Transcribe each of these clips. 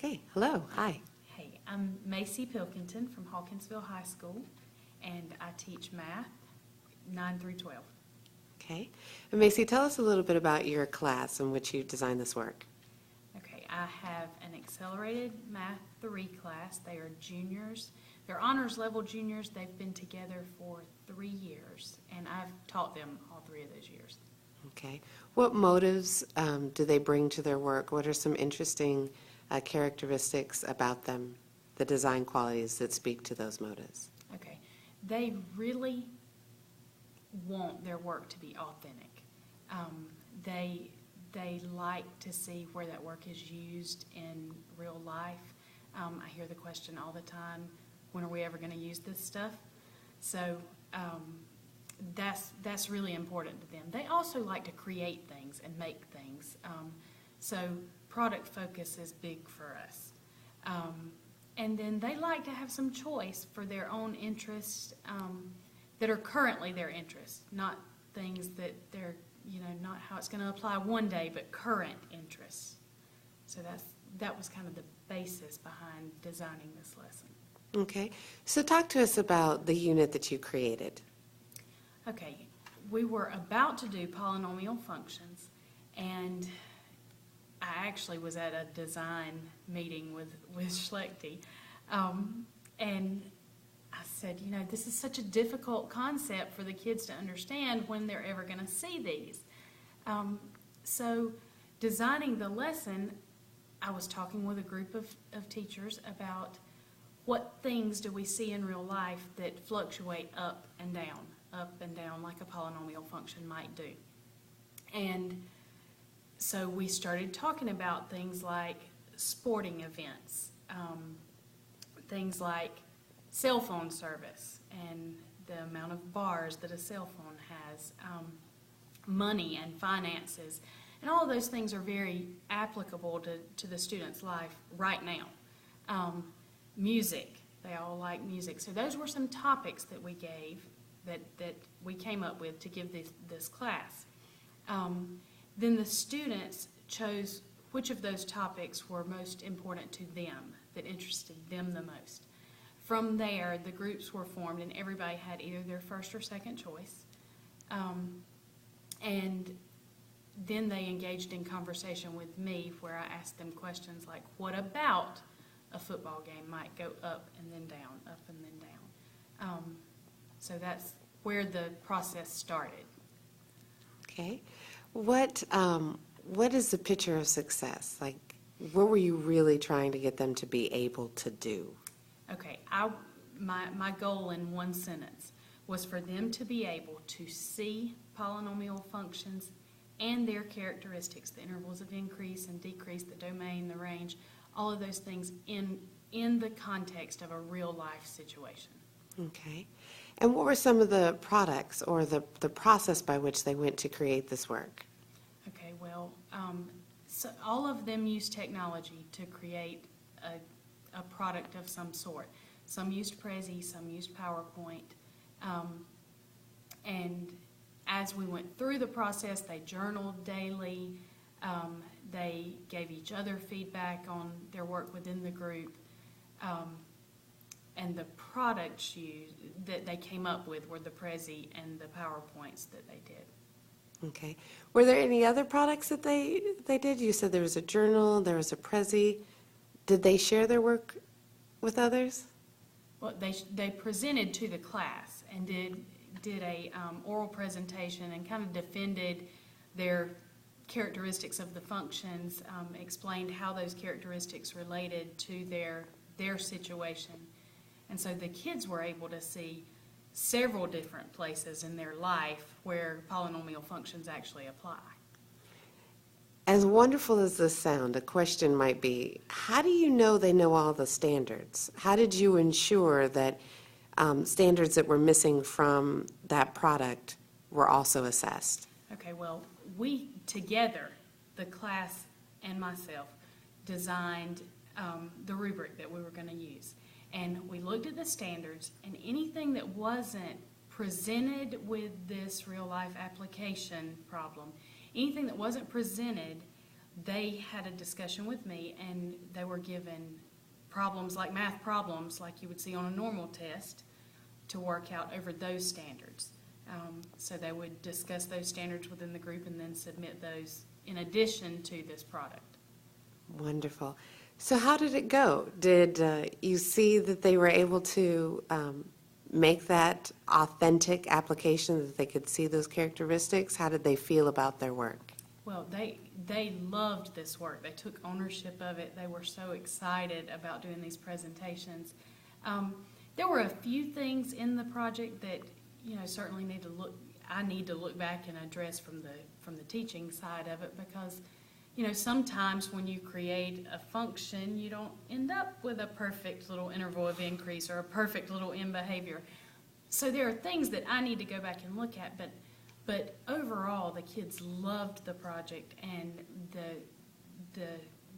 Okay, hello, hi. Hey, I'm Macy Pilkington from Hawkinsville High School, and I teach math 9 through 12. Okay. And Macy, tell us a little bit about your class in which you designed this work. Okay, I have an accelerated Math 3 class. They are juniors. They're honors level juniors. They've been together for 3 years, and I've taught them all 3 of those years. Okay. What motives do they bring to their work? What are some interesting characteristics about them, the design qualities that speak to those motives? Okay, they really want their work to be authentic. They like to see where that work is used in real life. I hear the question all the time, when are we ever going to use this stuff? So that's really important to them. They also like to create things and make things. So product focus is big for us. And then they like to have some choice for their own interests that are currently their interests, not things that they're, not how it's going to apply one day, but current interests. So that was kind of the basis behind designing this lesson. Okay. So talk to us about the unit that you created. Okay, we were about to do polynomial functions, and I actually was at a design meeting with Schlechty, and I said, this is such a difficult concept for the kids to understand when they're ever going to see these. So designing the lesson, I was talking with a group of teachers about what things do we see in real life that fluctuate up and down like a polynomial function might do. And so we started talking about things like sporting events, things like cell phone service and the amount of bars that a cell phone has, money and finances, and all of those things are very applicable to the student's life right now. Music, they all like music. So those were some topics that we gave, that we came up with to give this class. Then the students chose which of those topics were most important to them, that interested them the most. From there, the groups were formed, and everybody had either their first or second choice. And then they engaged in conversation with me, where I asked them questions like, what about a football game might go up and then down, up and then down? So that's where the process started. Okay. What is the picture of success? Like, what were you really trying to get them to be able to do? Okay, my goal in one sentence was for them to be able to see polynomial functions and their characteristics, the intervals of increase and decrease, the domain, the range, all of those things in the context of a real life situation. Okay. And what were some of the products or the process by which they went to create this work? Okay, well, so all of them use technology to create a product of some sort. Some used Prezi, some used PowerPoint, and as we went through the process, they journaled daily, they gave each other feedback on their work within the group, and the products that they came up with were the Prezi and the PowerPoints that they did. Okay. Were there any other products that they did? You said there was a journal, there was a Prezi. Did they share their work with others? Well, they presented to the class and did a oral presentation and kind of defended their characteristics of the functions, explained how those characteristics related to their situation. And so the kids were able to see several different places in their life where polynomial functions actually apply. As wonderful as this sounds, a question might be, how do you know they know all the standards? How did you ensure that standards that were missing from that product were also assessed? Okay, well, we together, the class and myself, designed the rubric that we were going to use. And we looked at the standards, and anything that wasn't presented with this real-life application problem, anything that wasn't presented they had a discussion with me, and they were given problems like math problems, like you would see on a normal test, to work out over those standards. So they would discuss those standards within the group and then submit those in addition to this product. Wonderful. So how did it go? Did you see that they were able to make that authentic application, that they could see those characteristics? How did they feel about their work? Well, they loved this work. They took ownership of it. They were so excited about doing these presentations. There were a few things in the project that, certainly I need to look back and address from the teaching side of it, because, sometimes when you create a function, you don't end up with a perfect little interval of increase or a perfect little end behavior. So there are things that I need to go back and look at, but overall, the kids loved the project, and the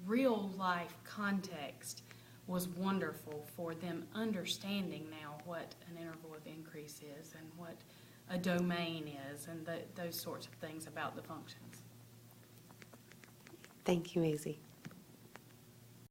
real life context was wonderful for them understanding now what an interval of increase is and what a domain is and those sorts of things about the functions. Thank you, Maisie.